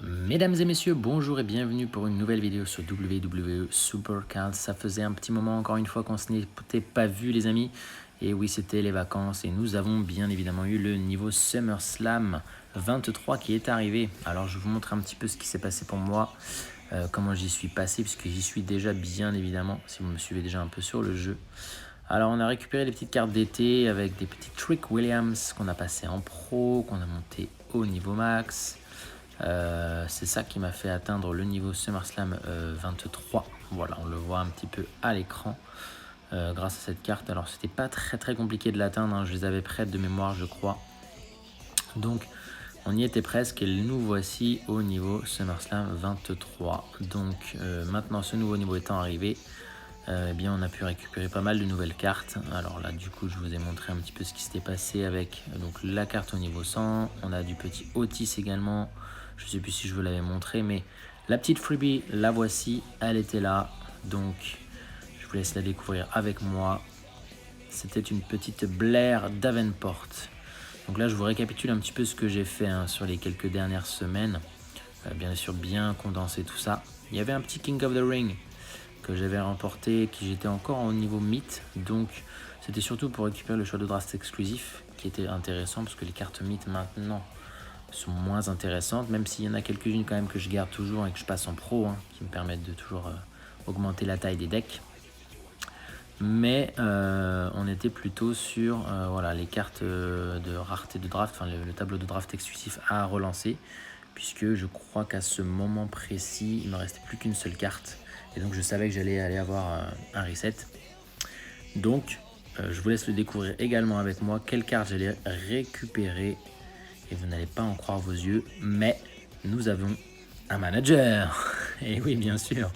Mesdames et messieurs, bonjour et bienvenue pour une nouvelle vidéo sur WWE Supercard. Ça faisait un petit moment encore une fois qu'on ne s'était pas vu les amis. Et oui, c'était les vacances et nous avons bien évidemment eu le niveau SummerSlam 23 qui est arrivé. Alors je vous montre un petit peu ce qui s'est passé pour moi, comment j'y suis passé puisque j'y suis déjà bien évidemment si vous me suivez déjà un peu sur le jeu. Alors on a récupéré les petites cartes d'été avec des petits Trick Williams qu'on a passé en pro, qu'on a monté au niveau max. C'est ça qui m'a fait atteindre le niveau SummerSlam 23. Voilà, on le voit un petit peu à l'écran grâce à cette carte. Alors c'était pas très compliqué de l'atteindre, hein. Je les avais prêtes de mémoire je crois. Donc on y était presque et nous voici au niveau SummerSlam 23. Donc maintenant ce nouveau niveau étant arrivé, eh bien on a pu récupérer pas mal de nouvelles cartes. Alors là du coup je vous ai montré un petit peu ce qui s'était passé avec donc, la carte au niveau 100. On a du petit Otis également. Je sais plus si je vous l'avais montré, mais la petite freebie, la voici, elle était là. Donc je vous laisse la découvrir avec moi. C'était une petite Blair Davenport. Donc là je vous récapitule un petit peu ce que j'ai fait sur les quelques dernières semaines. Bien sûr bien condensé tout ça. Il y avait un petit King of the Ring que j'avais remporté, qui j'étais encore au niveau mythe, donc c'était surtout pour récupérer le choix de draft exclusif qui était intéressant parce que les cartes mythes maintenant sont moins intéressantes, même s'il y en a quelques-unes quand même que je garde toujours et que je passe en pro, qui me permettent de toujours augmenter la taille des decks. Mais on était plutôt sur voilà, les cartes de rareté de draft, enfin le tableau de draft exclusif à relancer, puisque je crois qu'à ce moment précis, il ne me restait plus qu'une seule carte. Et donc je savais que j'allais aller avoir un reset. Donc je vous laisse le découvrir également avec moi, quelle carte j'allais récupérer. Et vous n'allez pas en croire vos yeux, mais nous avons un manager. Et oui, bien sûr.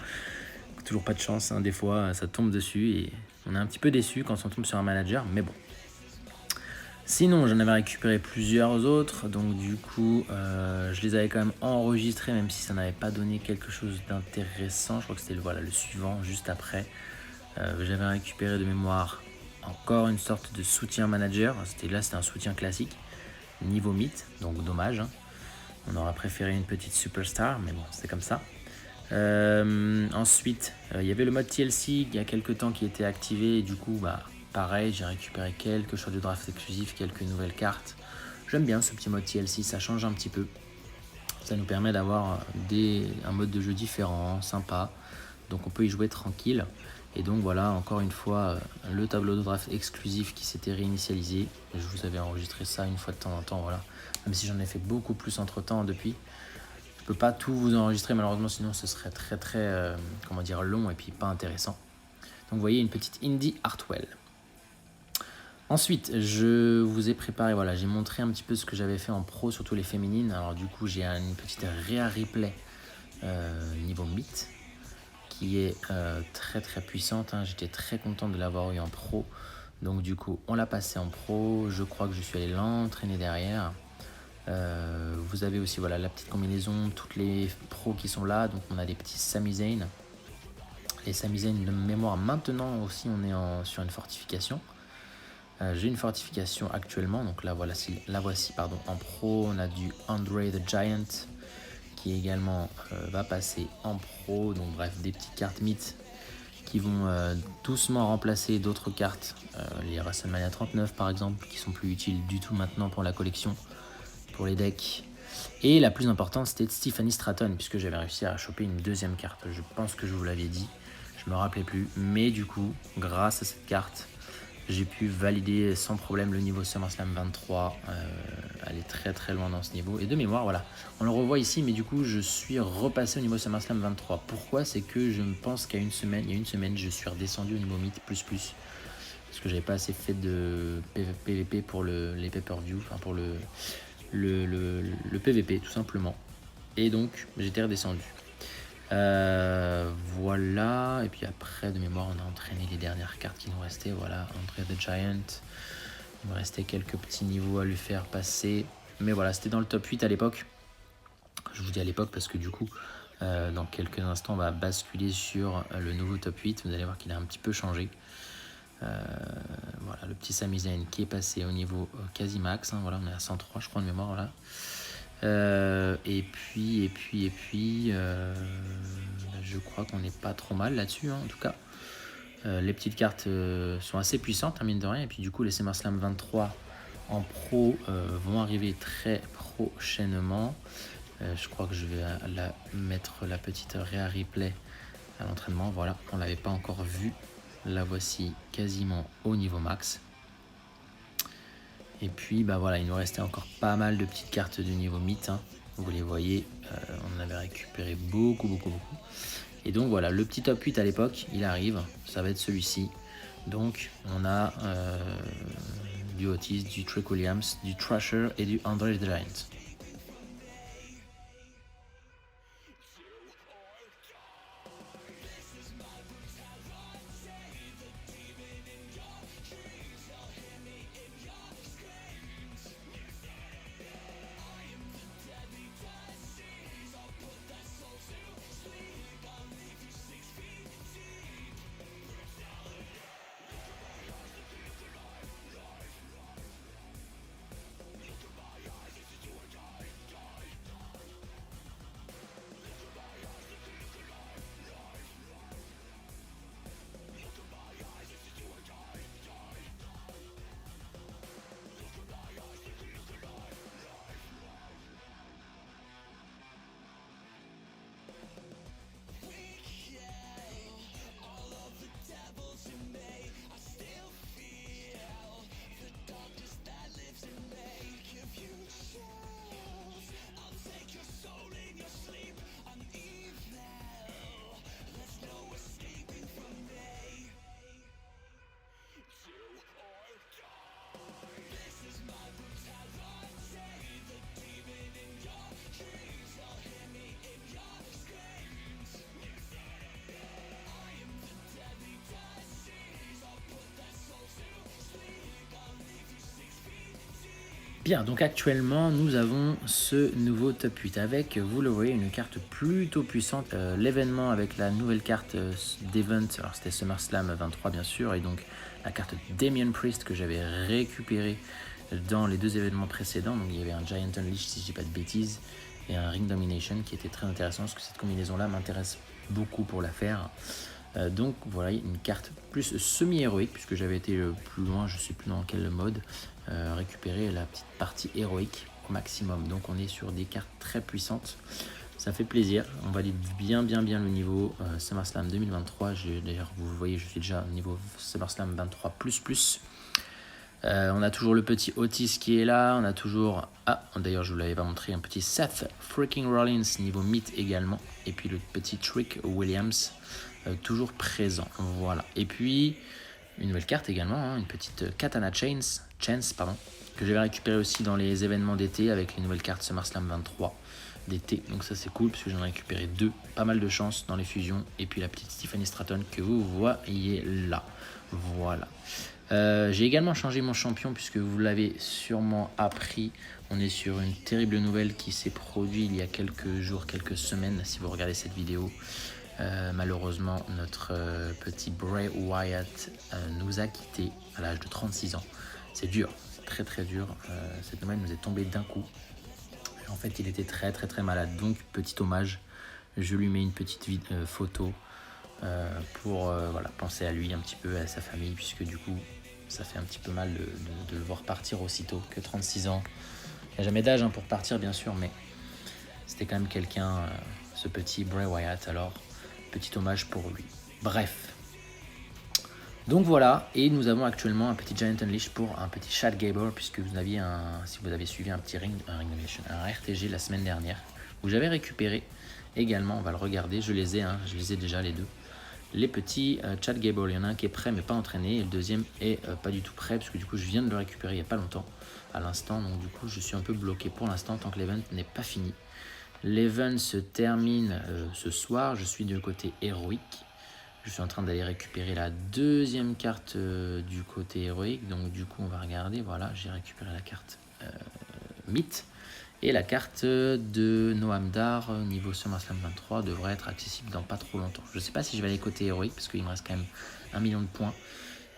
Toujours pas de chance, des fois ça tombe dessus et on est un petit peu déçu quand on tombe sur un manager, mais bon. Sinon, j'en avais récupéré plusieurs autres, donc du coup, je les avais quand même enregistrés, même si ça n'avait pas donné quelque chose d'intéressant. Je crois que c'était le suivant, juste après. J'avais récupéré de mémoire encore une sorte de soutien manager. C'était un soutien classique, niveau mythe, donc dommage. On aurait préféré une petite superstar, mais bon, c'est comme ça. Ensuite, il y avait le mode TLC il y a quelques temps qui était activé, et du coup, pareil, j'ai récupéré quelques choix de draft exclusifs, quelques nouvelles cartes. J'aime bien ce petit mode TLC, ça change un petit peu. Ça nous permet d'avoir un mode de jeu différent, sympa. Donc on peut y jouer tranquille. Et donc voilà, encore une fois, le tableau de draft exclusif qui s'était réinitialisé. Je vous avais enregistré ça une fois de temps en temps, voilà. Même si j'en ai fait beaucoup plus entre temps depuis. Je peux pas tout vous enregistrer malheureusement, sinon ce serait très long et puis pas intéressant. Donc vous voyez une petite Indie Artwell. Ensuite, je vous ai préparé, voilà, j'ai montré un petit peu ce que j'avais fait en pro, surtout les féminines. Alors du coup, j'ai une petite Rhea Ripley niveau mythe qui est très puissante. J'étais très content de l'avoir eu en pro. Donc du coup, on l'a passé en pro. Je crois que je suis allé l'entraîner derrière. Vous avez aussi voilà, la petite combinaison, toutes les pros qui sont là. Donc on a des petits Sami Zayn. Les Sami Zayn de mémoire, maintenant aussi on est sur une fortification. J'ai une fortification actuellement, donc la voici en pro. On a du Andre the Giant qui également va passer en pro. Donc bref, des petites cartes mythes qui vont doucement remplacer d'autres cartes, les WrestleMania 39 par exemple, qui sont plus utiles du tout maintenant pour la collection, pour les decks. Et la plus importante, c'était Stephanie Stratton, puisque j'avais réussi à choper une deuxième carte. Je pense que je vous l'avais dit, je me rappelais plus. Mais du coup, grâce à cette carte, j'ai pu valider sans problème le niveau SummerSlam 23. Aller très loin dans ce niveau. Et de mémoire, voilà, on le revoit ici, mais du coup, je suis repassé au niveau SummerSlam 23. Pourquoi? C'est que je me pense il y a une semaine, je suis redescendu au niveau Myth++. Parce que j'avais pas assez fait de PVP pour les pay-per-view, enfin pour le PVP tout simplement. Et donc, j'étais redescendu. Voilà, et puis après de mémoire on a entraîné les dernières cartes qui nous restaient. Voilà, Andre the Giant, il me restait quelques petits niveaux à lui faire passer, mais voilà, c'était dans le top 8 à l'époque. Je vous dis à l'époque parce que du coup dans quelques instants on va basculer sur le nouveau top 8. Vous allez voir qu'il a un petit peu changé. Voilà, le petit Sami Zayn qui est passé au niveau quasi max, voilà, on est à 103 je crois de mémoire, voilà. Je crois qu'on n'est pas trop mal là-dessus, hein, en tout cas. Les petites cartes sont assez puissantes, hein, mine de rien. Et puis du coup, les SummerSlam 23 en pro vont arriver très prochainement. Je crois que je vais mettre la petite replay à l'entraînement. Voilà, on ne l'avait pas encore vu. La voici quasiment au niveau max. Et puis bah voilà, il nous restait encore pas mal de petites cartes du niveau mythe, hein. Vous les voyez, on avait récupéré beaucoup. Et donc voilà, le petit top 8 à l'époque, il arrive, ça va être celui-ci. Donc on a du Otis, du Trick Williams, du Thrasher et du Andre the Giant. Bien, donc actuellement, nous avons ce nouveau top 8 avec, vous le voyez, une carte plutôt puissante. L'événement avec la nouvelle carte d'Event, alors c'était SummerSlam 23 bien sûr, et donc la carte Damien Priest que j'avais récupérée dans les deux événements précédents. Donc il y avait un Giant Unleashed, si je dis pas de bêtises, et un Ring Domination qui était très intéressant parce que cette combinaison-là m'intéresse beaucoup pour la faire. Donc voilà, une carte plus semi-héroïque puisque j'avais été le plus loin, je sais plus dans quel mode, récupérer la petite partie héroïque au maximum. Donc on est sur des cartes très puissantes, ça fait plaisir. On valide bien le niveau SummerSlam 2023. D'ailleurs vous voyez, je suis déjà au niveau SummerSlam 23++. On a toujours le petit Otis qui est là, on a toujours, d'ailleurs je vous l'avais pas montré, un petit Seth freaking Rollins niveau mythe également, et puis le petit Trick Williams toujours présent, voilà. Et puis une nouvelle carte également, hein, une petite Katana Chance, que j'avais récupéré aussi dans les événements d'été avec les nouvelles cartes SummerSlam 23 d'été, donc ça c'est cool parce que j'en ai récupéré deux, pas mal de chance dans les fusions, et puis la petite Stephanie Stratton que vous voyez là, voilà. J'ai également changé mon champion puisque vous l'avez sûrement appris, on est sur une terrible nouvelle qui s'est produite il y a quelques jours, quelques semaines si vous regardez cette vidéo. Malheureusement notre petit Bray Wyatt nous a quittés à l'âge de 36 ans. C'est dur, c'est très dur, cette nouvelle nous est tombée d'un coup. En fait il était très malade, donc petit hommage, je lui mets une petite photo pour voilà, penser à lui un petit peu, à sa famille, puisque du coup ça fait un petit peu mal de le voir partir aussitôt, que 36 ans. Il n'y a jamais d'âge pour partir bien sûr, mais c'était quand même quelqu'un, ce petit Bray Wyatt, alors petit hommage pour lui. Bref. Donc voilà, et nous avons actuellement un petit Giant Unleashed pour un petit Chad Gable, puisque vous aviez si vous avez suivi un petit un RTG la semaine dernière, où j'avais récupéré également, on va le regarder, je les ai déjà les deux. Les petits Chad Gable, il y en a un qui est prêt mais pas entraîné, et le deuxième est pas du tout prêt, parce que du coup je viens de le récupérer il n'y a pas longtemps, à l'instant, donc du coup je suis un peu bloqué pour l'instant tant que l'event n'est pas fini. L'event se termine ce soir, je suis du côté héroïque, je suis en train d'aller récupérer la deuxième carte du côté héroïque, donc du coup on va regarder, voilà, j'ai récupéré la carte mythe. Et la carte de Noam Dar niveau SummerSlam 23 devrait être accessible dans pas trop longtemps. Je ne sais pas si je vais aller côté héroïque parce qu'il me reste quand même 1 million de points.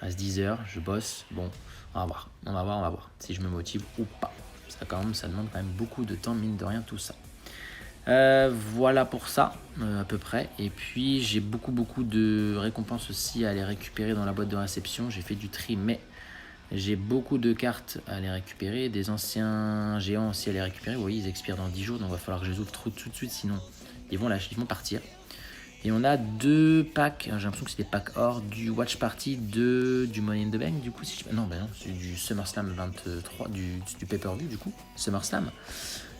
Il reste 10 heures, je bosse. Bon, on va voir si je me motive ou pas. Ça demande quand même beaucoup de temps, mine de rien, tout ça. Voilà pour ça, à peu près. Et puis, j'ai beaucoup de récompenses aussi à aller récupérer dans la boîte de réception. J'ai fait du tri, mais j'ai beaucoup de cartes à aller récupérer. Des anciens géants aussi à aller récupérer. Vous voyez, ils expirent dans 10 jours, donc il va falloir que je les ouvre tout de suite, sinon ils vont partir. Et on a 2 packs, j'ai l'impression que c'est des packs or du Watch Party du Money in the Bank, du coup, si je... non, c'est du SummerSlam 23, du pay-per-view, du coup, SummerSlam.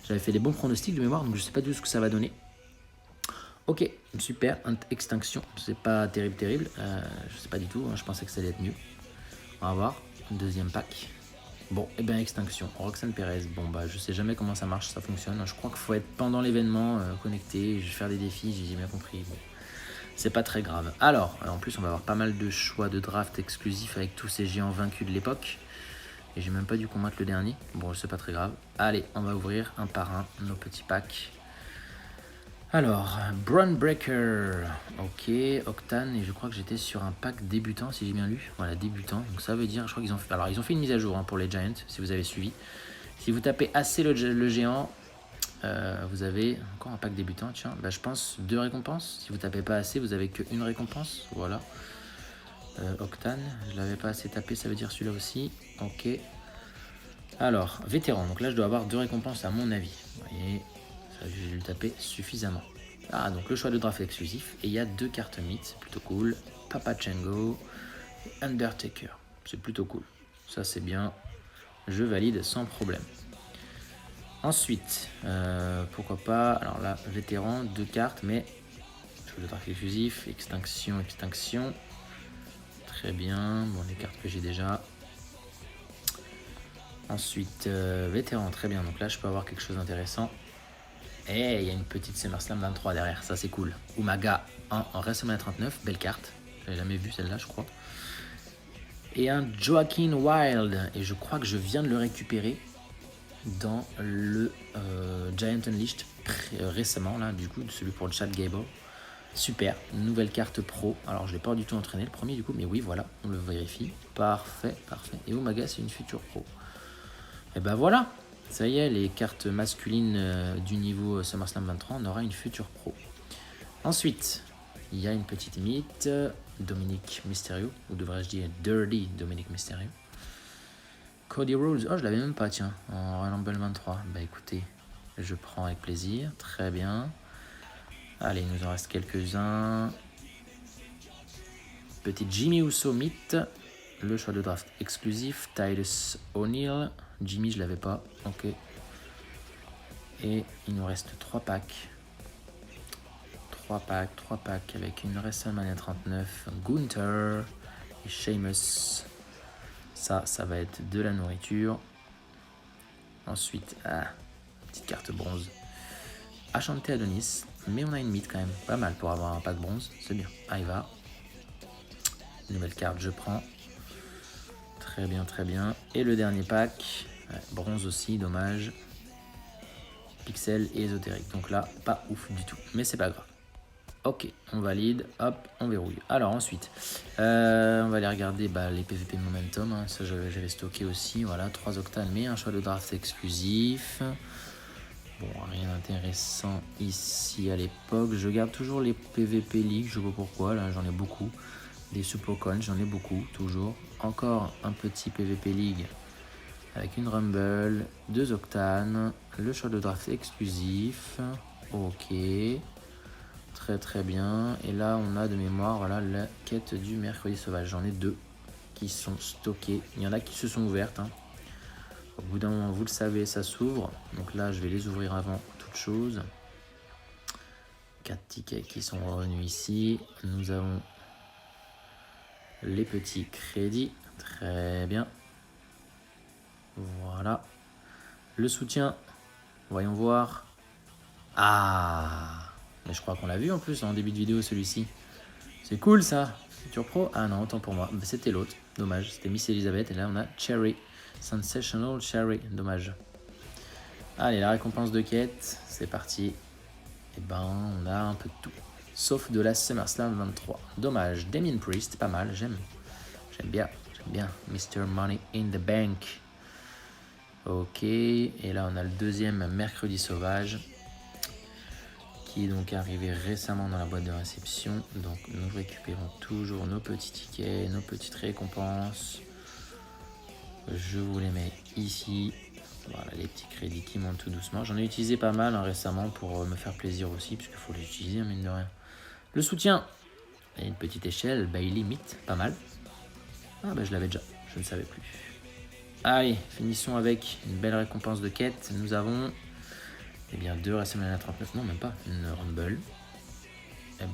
J'avais fait des bons pronostics de mémoire, donc je sais pas du tout ce que ça va donner. Ok, super, extinction, c'est pas terrible, je sais pas du tout, hein, je pensais que ça allait être mieux. On va voir, deuxième pack. Bon, et bien extinction, Roxanne Perez, bon bah je sais jamais comment ça marche, ça fonctionne, je crois qu'il faut être pendant l'événement, connecté, je vais faire des défis, j'ai bien compris, bon. C'est pas très grave. Alors, en plus on va avoir pas mal de choix de draft exclusifs avec tous ces géants vaincus de l'époque. Et j'ai même pas dû combattre le dernier. Bon, c'est pas très grave. Allez, on va ouvrir un par un nos petits packs. Alors, Braun Breaker. Ok, Octane. Et je crois que j'étais sur un pack débutant, si j'ai bien lu. Voilà, débutant. Donc ça veut dire, je crois qu'ils ont fait... Alors, ils ont fait une mise à jour pour les Giants, si vous avez suivi. Si vous tapez assez le géant, vous avez encore un pack débutant. Tiens, bah, je pense 2 récompenses. Si vous tapez pas assez, vous avez qu'une récompense. Voilà. Octane, je l'avais pas assez tapé, ça veut dire celui-là aussi. Ok. Alors, vétéran, donc là je dois avoir 2 récompenses à mon avis. Vous voyez, ça je vais le taper suffisamment. Ah, donc le choix de draft exclusif. Et il y a 2 cartes mythes, c'est plutôt cool. Papa Chango et Undertaker. C'est plutôt cool. Ça c'est bien. Je valide sans problème. Ensuite, pourquoi pas. Alors là, vétéran, 2 cartes, mais choix de draft exclusif, extinction. Très bien, bon les cartes que j'ai déjà. Ensuite, vétéran, très bien, donc là je peux avoir quelque chose d'intéressant. Et il y a une petite SummerSlam 23 derrière, ça c'est cool. Umaga en WrestleMania 39, belle carte. J'avais jamais vu celle-là, je crois. Et un Joaquin Wilde, et je crois que je viens de le récupérer dans le Giant Unleashed récemment, là, du coup, celui pour le Chad Gable. Super, nouvelle carte pro. Alors je l'ai pas du tout entraîné le premier du coup, mais oui voilà, on le vérifie. Parfait. Et Umaga c'est une future pro. Et ben voilà, ça y est, les cartes masculines du niveau SummerSlam 23, on aura une future pro. Ensuite, il y a une petite mythe, Dominic Mysterio, ou devrais-je dire Dirty Dominic Mysterio. Cody Rhodes, oh je l'avais même pas tiens, en Royal Rumble 23. Bah écoutez, je prends avec plaisir, très bien. Allez, il nous en reste quelques-uns. Petit Jimmy Uso mythe. Le choix de draft exclusif. Titus O'Neil. Jimmy, je l'avais pas. Ok. Et il nous reste 3 packs. 3 packs avec une WrestleMania 39. Gunther et Sheamus. Ça va être de la nourriture. Ensuite, petite carte bronze. Ashante Adonis. Mais on a une mythe quand même. Pas mal pour avoir un pack bronze. C'est bien. Aiva. Nouvelle carte, je prends. Très bien. Et le dernier pack. Bronze aussi, dommage. Pixel et ésotérique. Donc là, pas ouf du tout. Mais c'est pas grave. Ok, on valide. Hop, on verrouille. Alors ensuite, on va aller regarder les PVP Momentum. Hein. Ça, j'avais stocké aussi. Voilà, 3 octanes, mais un choix de draft exclusif. Bon, rien d'intéressant ici à l'époque. Je garde toujours les PVP League, je sais pas pourquoi, là j'en ai beaucoup. Des Supercons, j'en ai beaucoup, toujours. Encore un petit PVP League avec une Rumble, 2 octanes, le choix de draft exclusif. Ok, très bien. Et là on a de mémoire, voilà, la quête du mercredi sauvage. J'en ai 2 qui sont stockés. Il y en a qui se sont ouvertes. Hein. Au bout d'un moment, vous le savez, ça s'ouvre. Donc là, je vais les ouvrir avant toute chose. 4 tickets qui sont revenus ici. Nous avons les petits crédits. Très bien. Voilà. Le soutien. Voyons voir. Ah! Mais je crois qu'on l'a vu en plus en début de vidéo, celui-ci. C'est cool, ça. Future Pro. Ah non, autant pour moi. C'était l'autre. Dommage. C'était Miss Elizabeth. Et là, on a Cherry. Sensational Cherry, dommage. Allez, la récompense de quête, c'est parti. Et on a un peu de tout. Sauf de la SummerSlam 23. Dommage. Damien Priest, pas mal, j'aime bien. Mr. Money in the Bank. Ok, et là on a le deuxième mercredi sauvage qui est donc arrivé récemment dans la boîte de réception. Donc nous récupérons toujours nos petits tickets, nos petites récompenses. Je vous les mets ici. Voilà les petits crédits qui montent tout doucement. J'en ai utilisé pas mal récemment pour me faire plaisir aussi, puisqu'il faut les utiliser, mine de rien. Le soutien, et une petite échelle, Bailey Meat, pas mal. Ah bah je l'avais déjà, je ne savais plus. Allez, finissons avec une belle récompense de quête. Nous avons deux WrestleMania 39, non même pas, une Rumble. On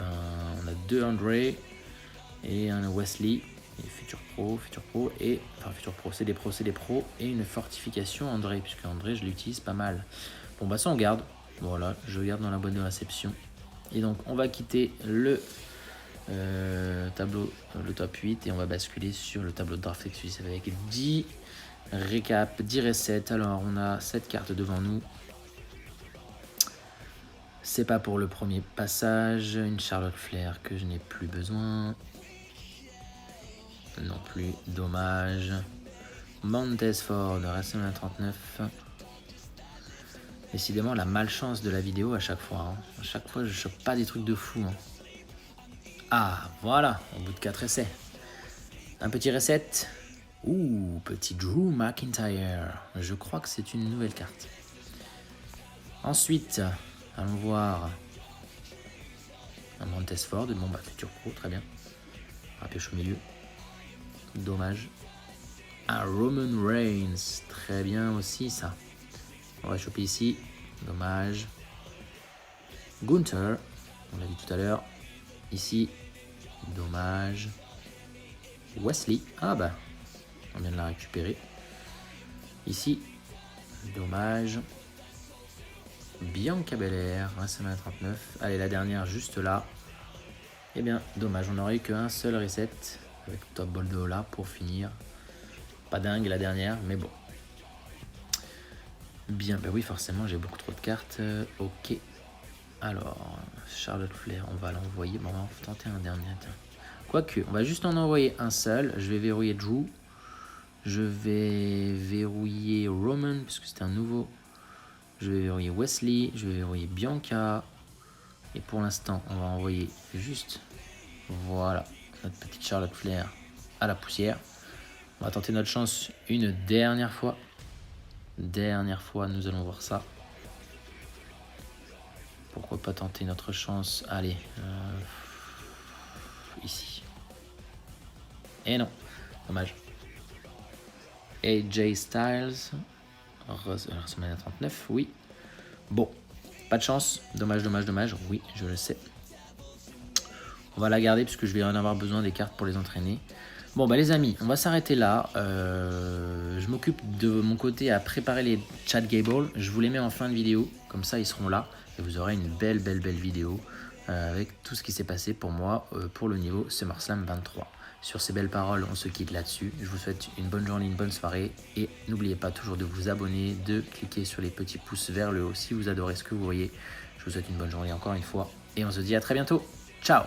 a 2 André et un Wesley. Et Future Pro, et enfin Future Pro, c'est des pros, et une fortification André, puisque André je l'utilise pas mal. Bon bah ça on garde, voilà, je garde dans la boîte de réception. Et donc on va quitter le tableau, le top 8, et on va basculer sur le tableau de draft exclusif avec 10 récap, 10 resets. Alors on a 7 cartes devant nous. C'est pas pour le premier passage, une Charlotte Flair que je n'ai plus besoin. Non plus, dommage. Montez Ford, WrestleMania 39. Décidément la malchance de la vidéo à chaque fois. À chaque fois je chope pas des trucs de fou. Ah voilà, au bout de 4 essais. Un petit reset. Ouh, petit Drew McIntyre. Je crois que c'est une nouvelle carte. Ensuite, allons voir un Montez Ford. Bon bah Future Pro, très bien. Rappêche au milieu. Dommage. Un Roman Reigns, très bien aussi ça. On va choper ici, dommage. Gunther, on l'a vu tout à l'heure. Ici, dommage. Wesley, ah bah, on vient de la récupérer. Ici, dommage. Bianca Belair, WrestleMania 39. Allez, la dernière juste là. Eh bien, dommage, on n'aurait eu qu'un seul reset avec Top Boldo là pour finir. Pas dingue la dernière, mais bon. Bien, bah oui, forcément, j'ai beaucoup trop de cartes. Ok. Alors, Charlotte Flair, on va l'envoyer. Bon, on va tenter un dernier. Quoique, on va juste en envoyer un seul. Je vais verrouiller Drew. Je vais verrouiller Roman, puisque c'est un nouveau. Je vais verrouiller Wesley. Je vais verrouiller Bianca. Et pour l'instant, on va envoyer juste, voilà, notre petite Charlotte Flair à la poussière. On va tenter notre chance une dernière fois. Nous allons voir ça. Pourquoi pas tenter notre chance? Allez, ici. Et non, dommage. AJ Styles, WrestleMania 39, oui. Bon, pas de chance, dommage, oui, je le sais. On va la garder puisque je vais en avoir besoin des cartes pour les entraîner. Bon bah les amis, on va s'arrêter là. Je m'occupe de mon côté à préparer les Chad Gable. Je vous les mets en fin de vidéo, comme ça ils seront là. Et vous aurez une belle vidéo avec tout ce qui s'est passé pour moi pour le niveau SummerSlam 23. Sur ces belles paroles, on se quitte là-dessus. Je vous souhaite une bonne journée, une bonne soirée. Et n'oubliez pas toujours de vous abonner, de cliquer sur les petits pouces vers le haut si vous adorez ce que vous voyez. Je vous souhaite une bonne journée encore une fois. Et on se dit à très bientôt. Ciao!